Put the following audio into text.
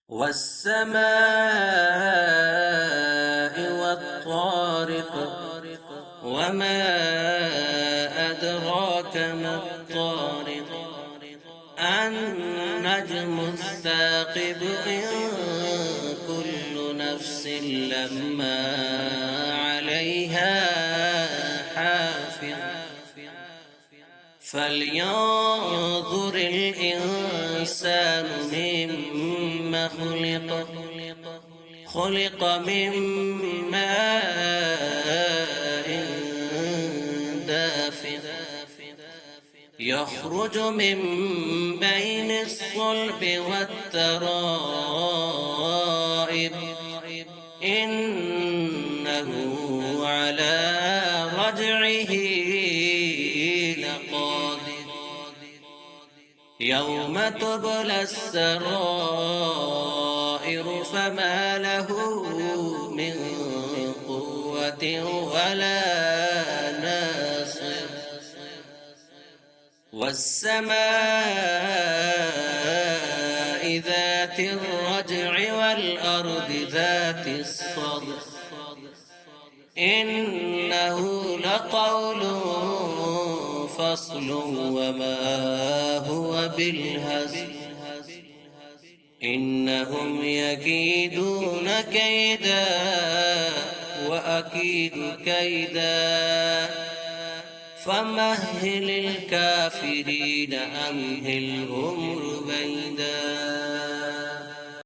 والسماء والطارق وما أدراك ما الطارق النجم الثاقب إن كل نفس لما عليها حافظ فلينظر الإنسان مما خلق من ماء دافق يخرج من بين الصلب والترائب إنه على رجعه لقادر يوم تبلى السرائر فما له من قوة ولا ناصر والسماء ذات الرجع والأرض ذات الصدع إنه لقول فصل وما هو بالهزل إنهم يكيدون كيدا وأكيد كيدا فمهل الكافرين أمهلهم رويدا.